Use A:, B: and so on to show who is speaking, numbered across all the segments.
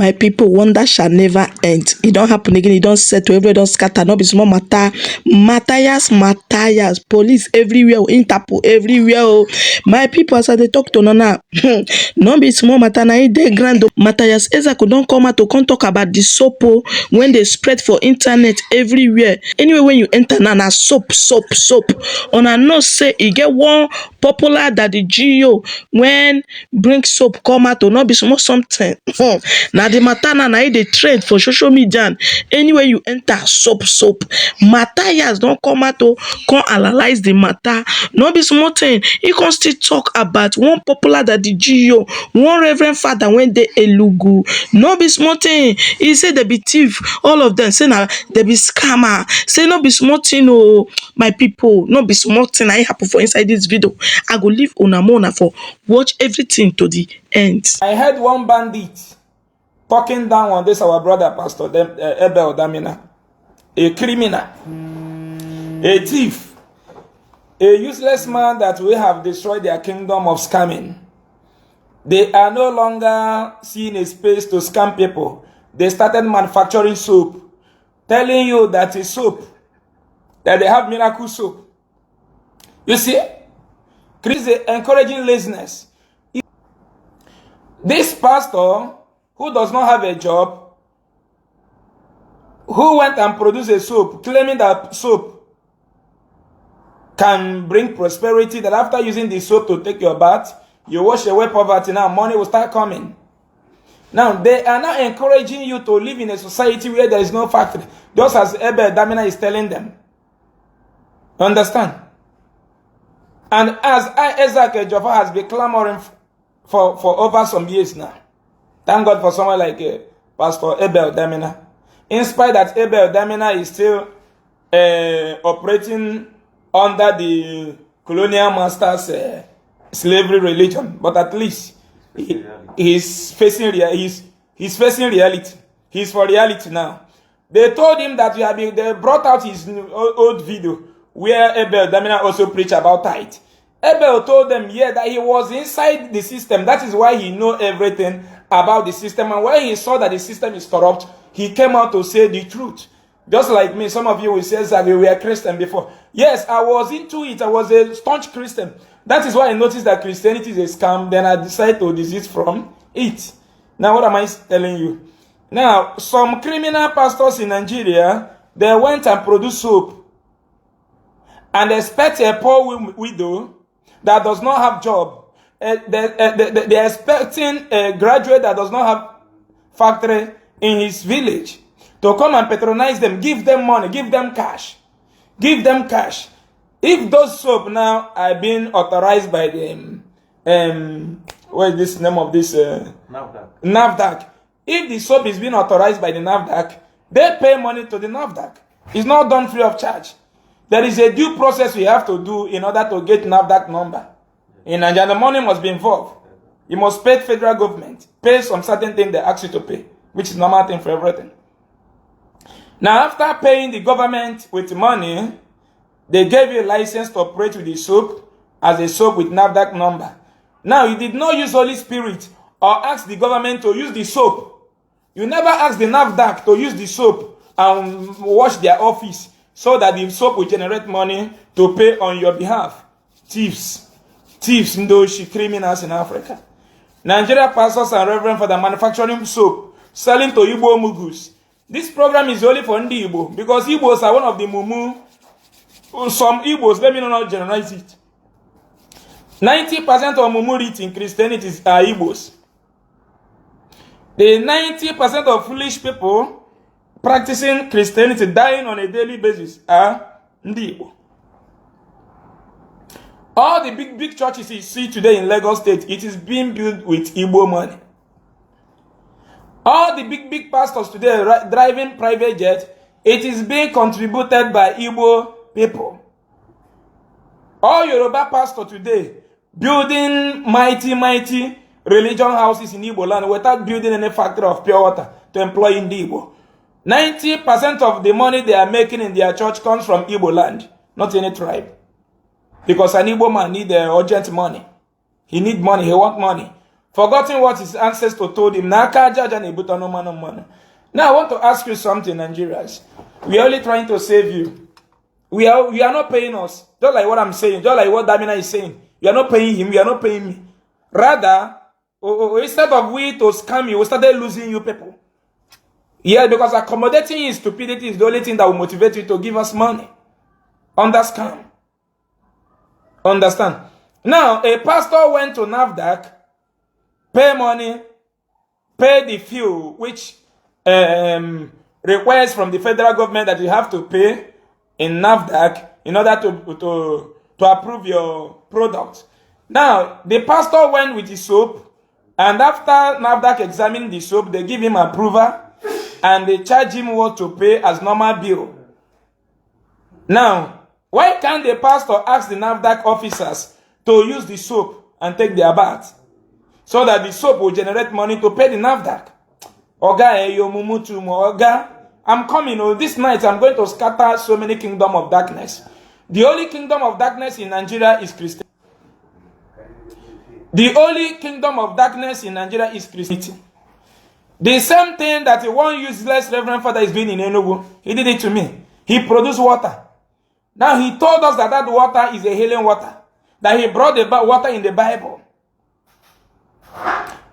A: My people, wonder shall never end. It don't happen again. It don't settle. Everybody don't scatter. Not be small matter. Mathias, police everywhere. Interpol everywhere. Oh. My people, as they talk to Nana, not be small matter. Now they grand. Mathias Ezeaku don't come out to come talk about the soap when they spread for internet everywhere. Anyway, when you enter Nana, soap. On a no say, you get one popular that the GO when bring soap come out to not be small something. Now the matter na they trade for social media. Anywhere you enter, soap. Mathias don't come out to come analyze the matter. No be small thing. He can still talk about one popular that the GO, one reverend father when they elugu. No be small thing. He said they be thief. All of them say now they be scammer. Say no be small thing. Oh, my people, no be small thing. I happen for inside this video. I go leave una for watch everything to the end.
B: I heard one bandit talking down on this our brother Pastor Abel Damina, a criminal, a thief, a useless man that we have destroyed their kingdom of scamming. They are no longer seeing a space to scam people. They started manufacturing soap, telling you that it's soap, that they have miracle soap. You see, Chris is encouraging laziness. This pastor who does not have a job, who went and produced a soap, claiming that soap can bring prosperity, that after using the soap to take your bath, you wash away poverty, now money will start coming. Now, they are now encouraging you to live in a society where there is no factory, just as Abel Damina is telling them. Understand? And as Ezeaku Joffa has been clamoring for over some years now. Thank God for someone like Pastor Abel Damina. In spite that Abel Damina is still operating under the colonial master's slavery religion, but at least he's facing reality. He's for reality now. They told him that they brought out his old video where Abel Damina also preached about tithe. Abel told them, that he was inside the system. That is why he knows everything about the system. And when he saw that the system is corrupt, he came out to say the truth. Just like me, some of you will say that we were Christian before. Yes, I was into it. I was a staunch Christian. That is why I noticed that Christianity is a scam. Then I decided to desist from it. Now, what am I telling you? Now, some criminal pastors in Nigeria, they went and produced soap and expect a poor widow that does not have job. They're expecting a graduate that does not have factory in his village to come and patronize them, give them money, give them cash. If those soap now are being authorized by the what is this name of this NAFDAC. If the soap is being authorized by the NAFDAC, they pay money to the NAFDAC. It's not done free of charge. There is a due process we have to do in order to get NAFDAC number. In Nigeria, the money must be involved. You must pay federal government, pay some certain thing they ask you to pay, which is normal thing for everything. Now, after paying the government with money, they gave you a license to operate with the soap as a soap with NAFDAC number. Now, you did not use Holy Spirit or ask the government to use the soap. You never asked the NAFDAC to use the soap and wash their office so that the soap will generate money to pay on your behalf. Thieves, those criminals in Africa. Nigeria pastors and reverend for the manufacturing soap, selling to Igbo mugus. This program is only for Ndi Igbo because Igbos are one of the mumu. Some Igbos, let me not generalize it. 90% of mumu in Christianity are Igbos. The 90% of foolish people practicing Christianity, dying on a daily basis, are Ndi Igbo. All the big churches you see today in Lagos State, it is being built with Igbo money. All the big pastors today driving private jets, it is being contributed by Igbo people. All Yoruba pastors today building mighty religion houses in Igbo land without building any factory of pure water to employ in the Igbo. 90% of the money they are making in their church comes from Igbo land, not any tribe. Because an Igbo man needs urgent money. He needs money, he wants money. forgotten what his ancestor told him. Now I want to ask you something, Nigerians. We are only trying to save you. You are not paying us. Just like what I'm saying, just like what Damina is saying. You are not paying him, you are not paying me. Rather, instead of we to scam you, we started losing you people. Yeah, because accommodating in stupidity is the only thing that will motivate you to give us money. Understand? Understand? Now, a pastor went to NAFDAC, pay money, pay the fee which requires from the federal government that you have to pay in NAFDAC in order to approve your product. Now, the pastor went with the soap, and after NAFDAC examined the soap, they give him approval, and they charge him what to pay as normal bill. Now, why can't the pastor ask the NAFDAC officers to use the soap and take their bath, so that the soap will generate money to pay the NAFDAC? Oga, I'm coming. This night I'm going to scatter so many kingdom of darkness. The only kingdom of darkness in Nigeria is Christianity. The only kingdom of darkness in Nigeria is Christianity. The same thing that one useless Reverend Father is doing in Enugu, he did it to me. He produced water. Now he told us that that water is a healing water. That he brought the water in the Bible.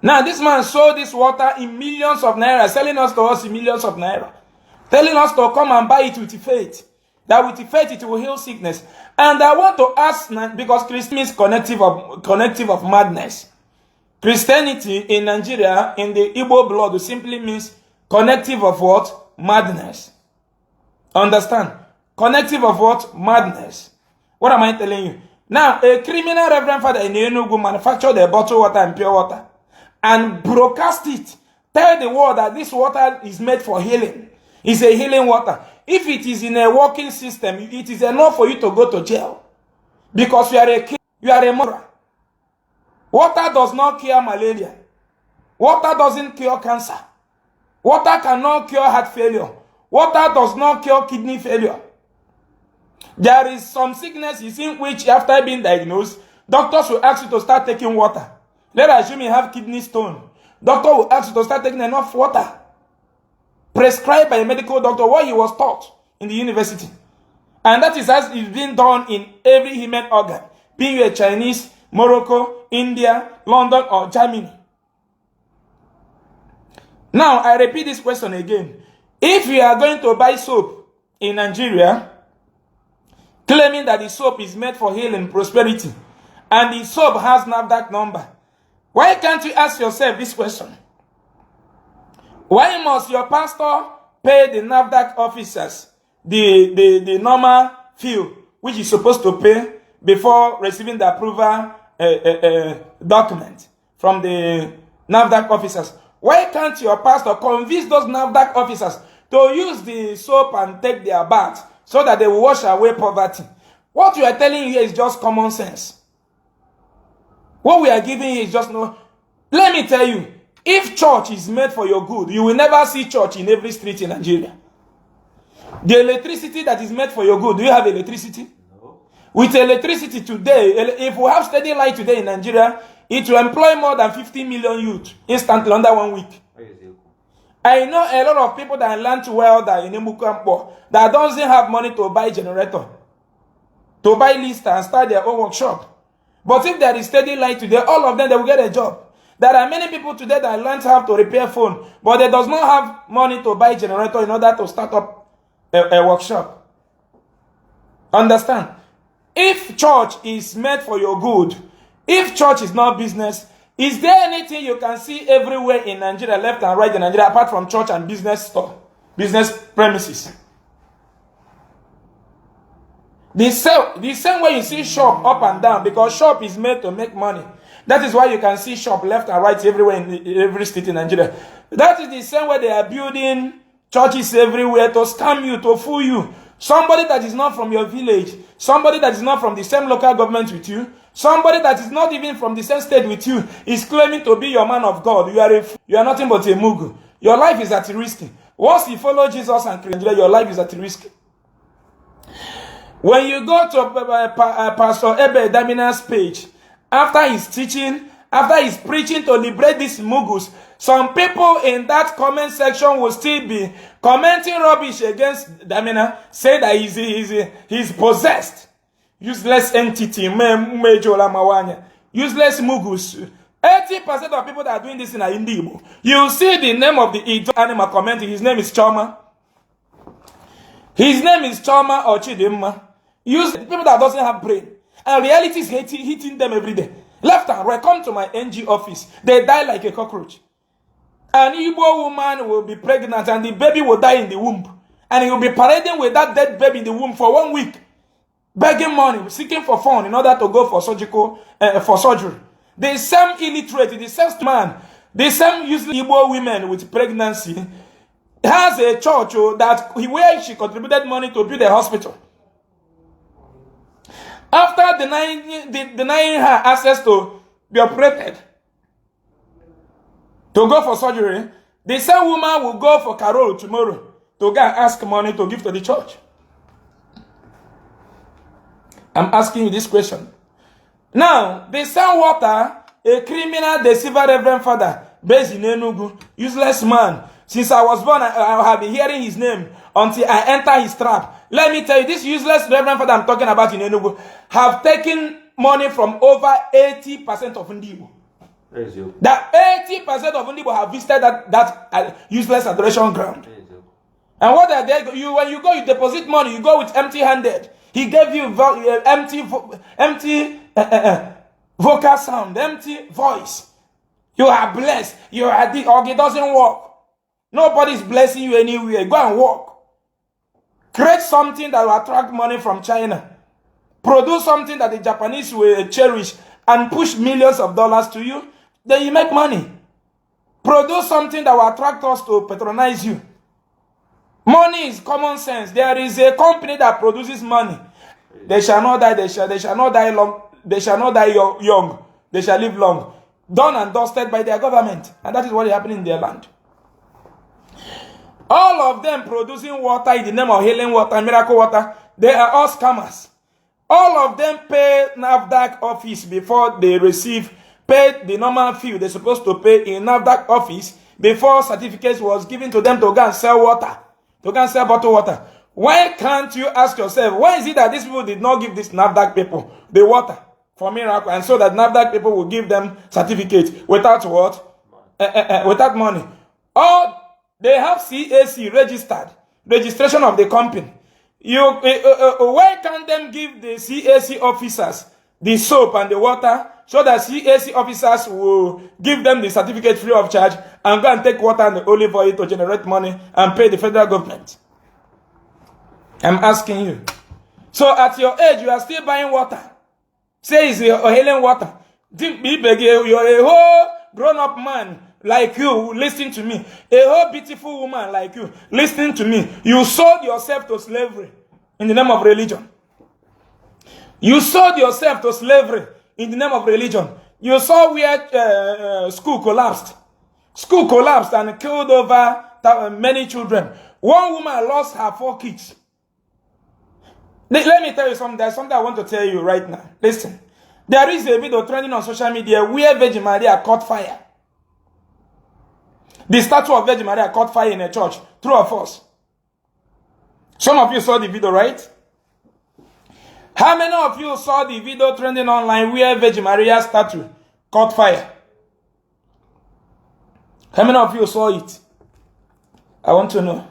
B: Now this man sold this water in millions of naira, selling us to us in millions of naira. Telling us to come and buy it with faith. That with faith it will heal sickness. And I want to ask, because Christianity means connective of madness. Christianity in Nigeria, in the Igbo blood, simply means connective of what? Madness. Understand? Connective of what? Madness. What am I telling you? Now, a criminal Reverend Father in Enugu manufactured a bottled water and pure water and broadcast it. Tell the world that this water is made for healing. It's a healing water. If it is in a working system, it is enough for you to go to jail. Because you are a king, you are a murderer. Water does not cure malaria. Water doesn't cure cancer. Water cannot cure heart failure. Water does not cure kidney failure. There is some sicknesses in which after being diagnosed, doctors will ask you to start taking water. Let's assume you have kidney stone. Doctor will ask you to start taking enough water. Prescribed by a medical doctor, what he was taught in the university. And that is as it's been done in every human organ. Being you a Chinese, Morocco, India, London, or Germany. Now, I repeat this question again. If you are going to buy soap in Nigeria, claiming that the soap is made for healing, prosperity, and the soap has NAFDAC number, why can't you ask yourself this question? Why must your pastor pay the NAFDAC officers the normal fee which is supposed to pay before receiving the approval document from the NAFDAC officers? Why can't your pastor convince those NAFDAC officers to use the soap and take their bath so that they will wash away poverty? What you are telling here is just common sense. What we are giving you is just no. Let me tell you, if church is made for your good, you will never see church in every street in Nigeria. The electricity that is made for your good, do you have electricity? No. With electricity today, if we have steady light today in Nigeria, it will employ more than 50 million youth instantly under 1 week. I know a lot of people that learn to welder in Emukampo that doesn't have money to buy generator, to buy lister and start their own workshop. But if there is steady light today, all of them, they will get a job. There are many people today that learn how to repair phone, but they does not have money to buy generator in order to start up a workshop. Understand? If church is made for your good, if church is not business, is there anything you can see everywhere in Nigeria, left and right in Nigeria, apart from church and business store, business premises? The same way you see shop up and down, because shop is made to make money. That is why you can see shop left and right everywhere in every state in Nigeria. That is the same way they are building churches everywhere to scam you, to fool you. Somebody that is not from your village, somebody that is not from the same local government with you, somebody that is not even from the same state with you is claiming to be your man of God. You are nothing but a mugu. Your life is at risk. Once you follow Jesus and Nigeria, your life is at risk. When you go to Pastor Ebe Damina's page, after his teaching after he's preaching to liberate these mugus, some people in that comment section will still be commenting rubbish against Damina, say that he's possessed. Useless entity, useless mugus. 80% of people that are doing this in Indibo. You see the name of the animal commenting, his name is Choma. His name is Choma or Chidimma. Use people that doesn't have brain. And reality is hitting them every day. Left and right, come to my NG office. They die like a cockroach. An Igbo woman will be pregnant and the baby will die in the womb. And he will be parading with that dead baby in the womb for 1 week. Begging money, seeking for fun in order to go for surgery. The same illiterate, the same man, the same usually Igbo women with pregnancy has a church where she contributed money to build a hospital. After denying her access to be operated, to go for surgery, the same woman will go for Carol tomorrow to go and ask money to give to the church. I'm asking you this question. Now, the same water, a criminal deceiver reverend father, based in Enugu, useless man. Since I was born, I have been hearing his name until I enter his trap. Let me tell you, this useless reverend father I'm talking about in Enugu have taken money from over 80% of Ndibo. That 80% of Ndibo have visited that useless adoration ground. And what are they? When you go, you deposit money, you go with empty-handed. He gave you empty vocal sound, empty voice. You are blessed. You are the it doesn't work. Nobody's blessing you anywhere. Go and work. Create something that will attract money from China. Produce something that the Japanese will cherish and push millions of dollars to you. Then you make money. Produce something that will attract us to patronize you. Money is common sense. There is a company that produces money. They shall not die. They shall not die long. They shall not die young. They shall live long. Done and dusted by their government. And that is what is happening in their land. All of them producing water in the name of healing water, miracle water, they are all scammers. All of them pay NAFDAC office before they pay the normal fee they're supposed to pay in NAFDAC office before certificates was given to them to go and sell water, to go and sell bottled water. Why can't you ask yourself, why is it that these people did not give these NAFDAC people the water for miracle, and so that NAFDAC people will give them certificates without what? Without money. Or they have CAC registered, registration of the company. Why can't them give the CAC officers the soap and the water so that CAC officers will give them the certificate free of charge and go and take water and the olive oil to generate money and pay the federal government? I'm asking you. So at your age, you are still buying water. Say it's a healing water. You're a whole grown-up man like you, listen to me. A whole beautiful woman like you, listening to me. You sold yourself to slavery in the name of religion. You sold yourself to slavery in the name of religion. You saw where school collapsed. School collapsed and killed over many children. One woman lost her 4 kids. Let me tell you something. There's something I want to tell you right now. Listen. There is a video trending on social media where Virgin Maria caught fire. The statue of Virgin Maria caught fire in a church. True or false? Some of you saw the video, right? How many of you saw the video trending online where Virgin Maria's statue caught fire? How many of you saw it? I want to know.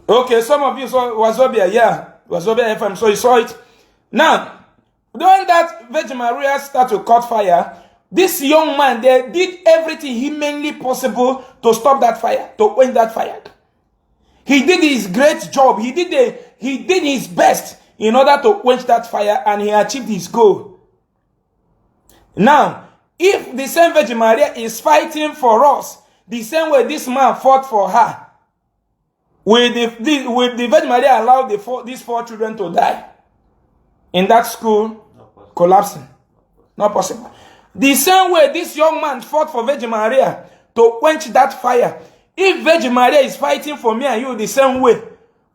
B: Okay, some of you saw Wazobia, yeah. Wazobia FM, so you saw it. Now, when that Virgin Maria statue caught fire, this young man, they did everything humanly possible to stop that fire, to quench that fire. He did his great job. He did his best in order to quench that fire, and he achieved his goal. Now, if the same Virgin Maria is fighting for us, the same way this man fought for her, will the Virgin Maria allow these 4 children to die in that school collapsing? Not possible. The same way this young man fought for Virgin Maria to quench that fire, if Virgin Maria is fighting for me and you the same way,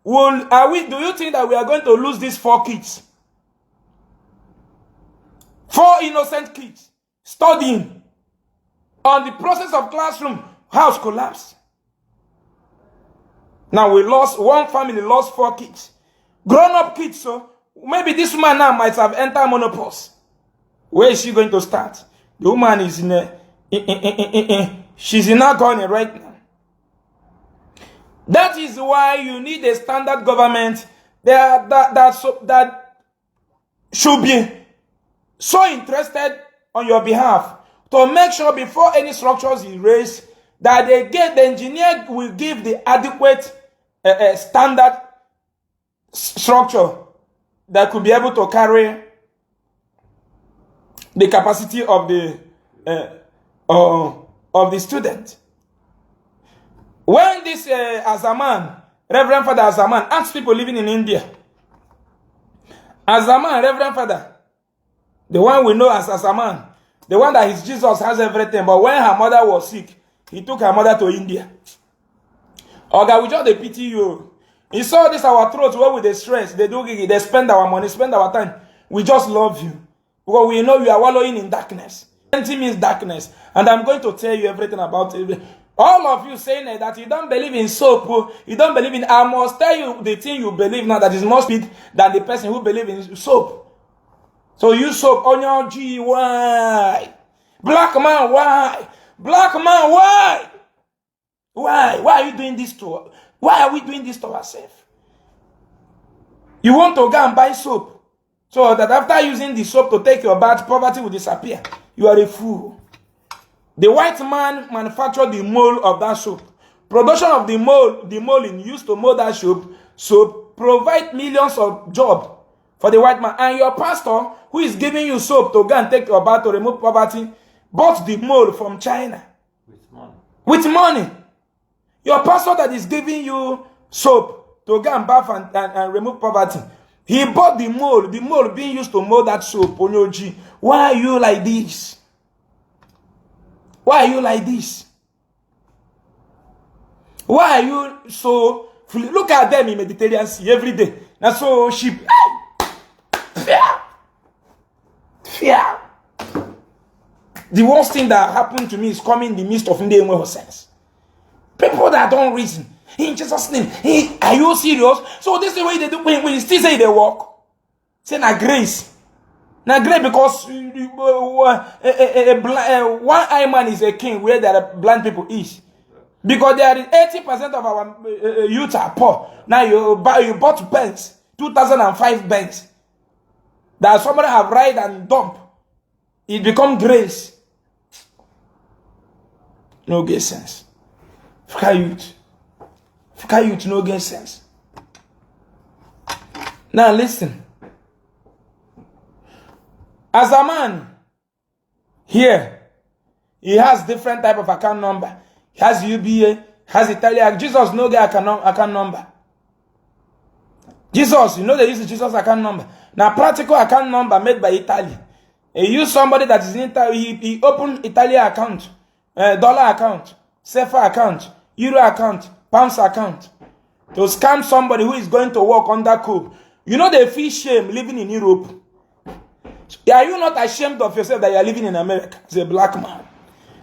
B: Do you think that we are going to lose these 4 kids? 4 innocent kids studying on the process of classroom, house collapsed. Now one family lost 4 kids. Grown-up kids, so maybe this woman now might have entered menopause. Where is she going to start? The woman is she's in agony right now. That is why you need a standard government that should be so interested on your behalf to make sure before any structures is raised that the engineer will give the adequate standard structure that could be able to carry the capacity of the student. When this Azaman, Reverend Father Azaman, asked people living in India, Azaman, Reverend Father, the one we know as Azaman, the one that his Jesus has everything, but when her mother was sick, he took her mother to India. Oga, we just they pity you. He saw this our throats where with the stress, they spend our money, spend our time. We just love you. Because we know you are wallowing in darkness. Empty means darkness. And I'm going to tell you everything about it. All of you saying that you don't believe in soap, you don't believe in, I must tell you the thing you believe now that is more speed than the person who believes in soap. So you soap on your G, why? Black man, why? Black man, why? Why? Why are you doing this to? Why are we doing this to ourselves? You want to go and buy soap so that after using the soap to take your bath, poverty will disappear. You are a fool. The white man manufactured the mold of that soap. Production of the molding used to mold that soap provide millions of jobs for the white man. And your pastor, who is giving you soap to go and take your bath to remove poverty, bought the mold from China. With money. With money. Your pastor that is giving you soap to go and bath and remove poverty, he bought the mold being used to mold that soap on your G. Why are you like this? Why are you like this? Why are you so... Look at them in Mediterranean Sea every day. Now so sheep... Fear. The worst thing that happened to me is coming in the midst of Indian sense. People that don't reason. In Jesus' name. Are you serious? So this is the way they do when you still say they walk. Say na grace. Now, great because one eye man is a king where there are blind people is. Because there is 80% of our youth are poor. Now you bought Benz, 2005 Benz. That somebody have ride and dump. It become grace. No get sense. Fuck youth. Fuck youth no get sense. Now listen. As a man, here, he has different type of account number. He has UBA, has Italian. Jesus no get account number. Jesus, you know they use the Jesus account number. Now, practical account number made by Italy. He use somebody that is in Italy. He open Italian account, dollar account, CFA account, Euro account, pounds account. To scam somebody who is going to work under code. You know they feel shame living in Europe. Are you not ashamed of yourself that you are living in America as a black man?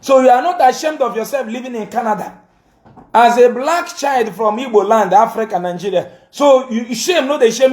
B: So you are not ashamed of yourself living in Canada as a black child from Igbo land, Africa, Nigeria. So you shame, not the shame.